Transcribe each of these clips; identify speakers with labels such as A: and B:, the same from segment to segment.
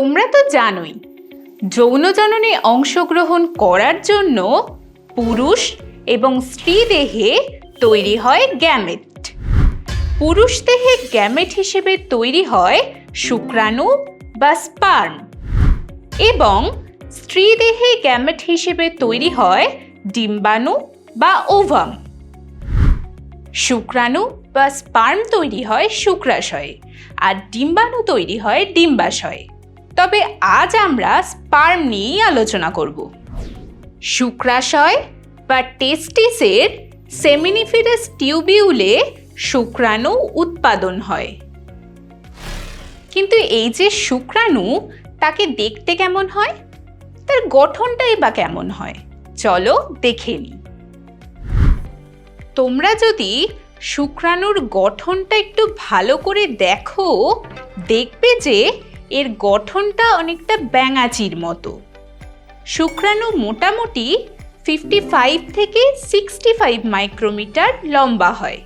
A: তোমরা তো জানোই যৌনজননে অংশগ্রহণ করার জন্য পুরুষ এবং স্ত্রী দেহে তৈরি হয় গ্যামেট। পুরুষ দেহে গ্যামেট হিসেবে তৈরি হয় শুক্রাণু বা স্পার্ম এবং স্ত্রী দেহে গ্যামেট হিসেবে তৈরি হয় ডিম্বাণু বা ওভাম। শুক্রাণু বা স্পার্ম তৈরি হয় শুক্রাশয়ে আর ডিম্বাণু তৈরি হয় ডিম্বাশয়ে। তবে আজ আমরা স্পার্ম নিয়েই আলোচনা করব। শুক্রাশয় বা টেস্টিসের সেমিনিফেরাস টিউবিউলে শুক্রাণু উৎপাদন হয়। কিন্তু এই যে শুক্রাণু, তাকে দেখতে কেমন হয়, তার গঠনটাই বা কেমন হয়, চলো দেখে নিই। তোমরা যদি শুক্রাণুর গঠনটা একটু ভালো করে দেখো, দেখবে যে এর গঠনটা অনেকটা ব্যাঙাচির মতো। শুক্রাণু মোটামুটি 55 থেকে 65 মাইক্রোমিটার লম্বা হয়।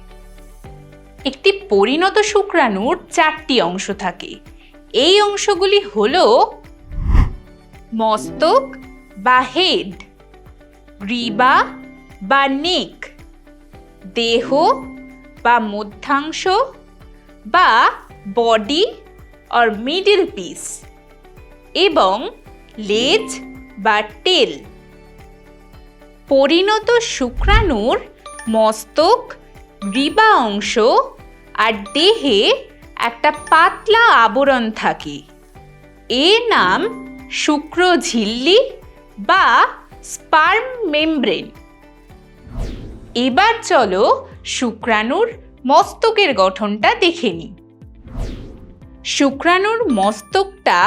A: একটি পরিণত শুক্রাণুর 4টি অংশ থাকে। এই অংশগুলি হলো মস্তক বা হেড, গ্রীবা বা নেক, দেহ বা মধ্যাংশ বা বডি অর মিডল পিস এবং লেজ বা টেল। পরিণত শুক্রাণুর মস্তক, গ্রীবা অংশ আর দেহে একটা পাতলা আবরণ থাকে। এর নাম শুক্রঝিল্লি বা স্পার্ম মেমব্রেন। এবার চলো শুক্রাণুর মস্তকের গঠনটা দেখে নিই। শুক্রাণুর মস্তকটা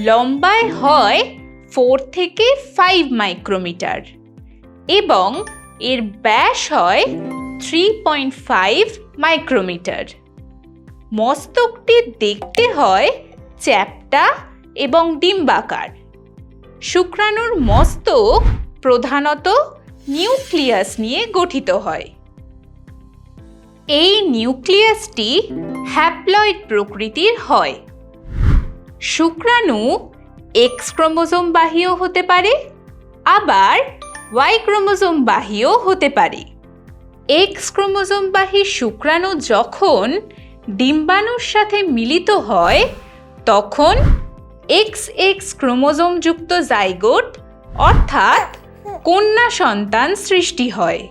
A: লম্বায় হয় 4 থেকে 5 মাইক্রোমিটার এবং এর ব্যাস হয় 3.5 মাইক্রোমিটার। মস্তকটি দেখতে হয় চ্যাপ্টা এবং ডিম্বাকার। শুক্রাণুর মস্তক প্রধানত নিউক্লিয়াস নিয়ে গঠিত হয়। এই নিউক্লিয়াসটি হ্যাপ্লয়েড প্রকৃতির হয়। শুক্রাণু এক্স ক্রোমোজোম বাহীও হতে পারে, আবার ওয়াই ক্রোমোজোম বাহীও হতে পারে। এক্স ক্রোমোজোম বাহী শুক্রাণু যখন ডিম্বাণুর সাথে মিলিত হয় তখন XX ক্রোমোজোমযুক্ত জাইগোট অর্থাৎ কন্যা সন্তান সৃষ্টি হয়।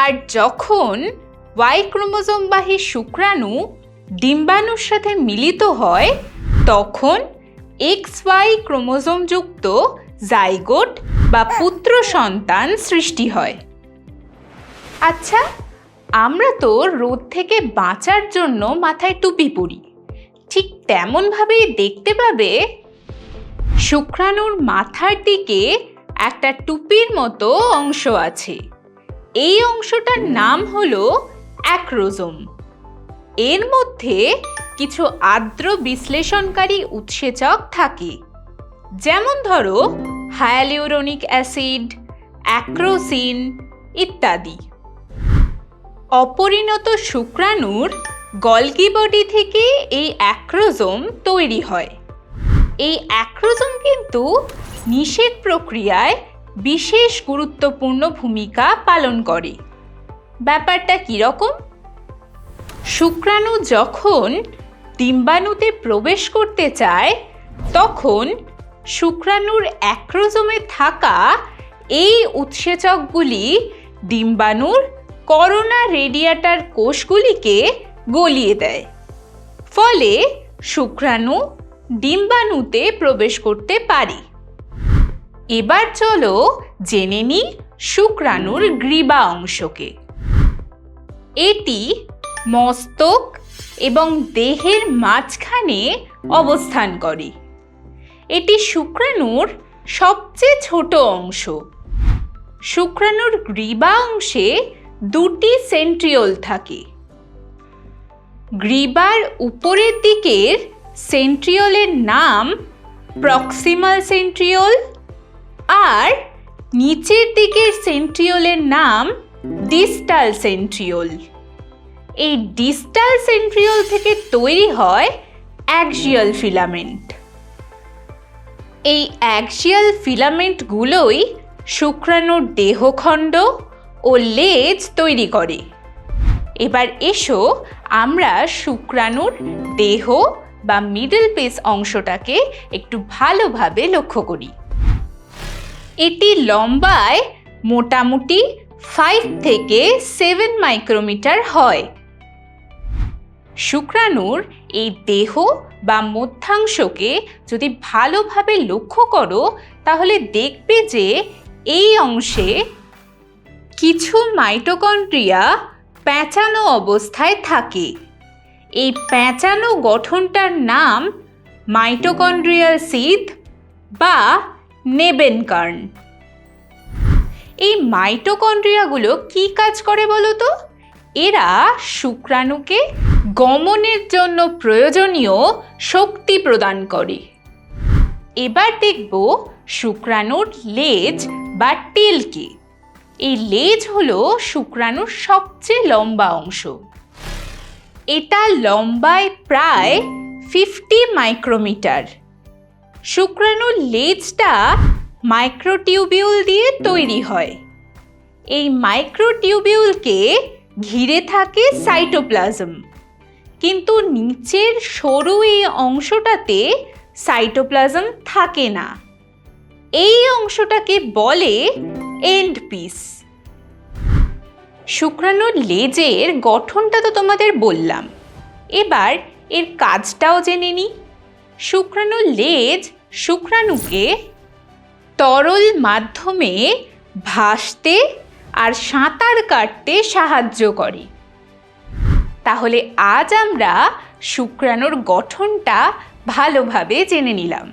A: আর যখন ওয়াই ক্রোমোজোমবাহী শুক্রাণু ডিম্বাণুর সাথে মিলিত হয় তখন XY ক্রোমোজোমযুক্ত জাইগোট বা পুত্র সন্তান সৃষ্টি হয়। আচ্ছা, আমরা তো রোদ থেকে বাঁচার জন্য মাথায় টুপি পরি, ঠিক তেমনভাবেই দেখতে পাবে শুক্রাণুর মাথার দিকে একটা টুপির মতো অংশ আছে। এই অংশটার নাম হলো অ্যাক্রোজোম। এর মধ্যে কিছু আর্দ্র বিশ্লেষণকারী উৎসেচক থাকে, যেমন ধরো হায়ালুরোনিক অ্যাসিড, অ্যাক্রোসিন ইত্যাদি। অপরিণত শুক্রাণুর গলগি বডি থেকে এই অ্যাক্রোজোম তৈরি হয়। এই অ্যাক্রোজোম কিন্তু নিষেক প্রক্রিয়ায় বিশেষ গুরুত্বপূর্ণ ভূমিকা পালন করে। ব্যাপারটা কীরকম? শুক্রাণু যখন ডিম্বাণুতে প্রবেশ করতে চায় তখন শুক্রাণুর অ্যাক্রোজোমে থাকা এই উৎসেচকগুলি ডিম্বাণুর করোনা রেডিয়েটার কোষগুলিকে গলিয়ে দেয়, ফলে শুক্রাণু ডিম্বাণুতে প্রবেশ করতে পারে। এবার চলো জেনে নিই শুক্রাণুর গ্রীবা অংশকে। এটি মস্তক এবং দেহের মাঝখানে অবস্থান করে। এটি শুক্রাণুর সবচেয়ে ছোট অংশ। শুক্রাণুর গ্রীবা অংশে 2টি সেন্ট্রিওল থাকে। গ্রীবার উপরের দিকের সেন্ট্রিওলের নাম প্রক্সিমাল সেন্ট্রিওল আর নিচের দিকের সেন্ট্রিওলের নাম ডিস্টাল সেন্ট্রিওল। এই ডিস্টাল সেন্ট্রিওল থেকে তৈরি হয় অ্যাক্সিয়াল ফিলামেন্ট। এই অ্যাক্সিয়াল ফিলামেন্টগুলোই শুক্রাণুর দেহখণ্ড ও লেজ তৈরি করে। এবার এসো আমরা শুক্রাণুর দেহ বা মিডল পিস অংশটাকে একটু ভালোভাবে লক্ষ্য করি। এটি লম্বায় মোটামুটি 5 থেকে 7 মাইক্রোমিটার হয়। শুক্রাণুর এই দেহ বা মধ্যাংশকে যদি ভালোভাবে লক্ষ্য করো তাহলে দেখবে যে এই অংশে কিছু মাইটোকন্ড্রিয়া প্যাঁচানো অবস্থায় থাকে। এই প্যাঁচানো গঠনটার নাম মাইটোকন্ড্রিয়াল সিথ বা নেবেনকার্ন। এই মাইটোকন্ড্রিয়াগুলো কি কাজ করে বলো তো? এরা শুক্রাণুকে গমনের জন্য প্রয়োজনীয় শক্তি প্রদান করে। এবার দেখব শুক্রাণুর লেজ বা টেলকে। এই লেজ হলো শুক্রাণুর সবচেয়ে লম্বা অংশ। এটা লম্বায় প্রায় 50 মাইক্রোমিটার। শুক্রাণুর লেজটা মাইক্রোটিউবিউল দিয়ে তৈরি হয়। এই মাইক্রোটিউবিউলকে ঘিরে থাকে সাইটোপ্লাজম, কিন্তু নিচের সরু এই অংশটাতে সাইটোপ্লাজম থাকে না। এই অংশটাকে বলে এন্ড পিস। শুক্রাণুর লেজের গঠনটা তো তোমাদের বললাম, এবার এর কাজটাও জেনে নিই। শুক্রাণুর লেজ শুক্রাণুকে তরল মাধ্যমে ভাসতে আর সাঁতার কাটতে সাহায্য করে। তাহলে আজ আমরা শুক্রাণুর গঠনটা ভালোভাবে জেনে নিলাম।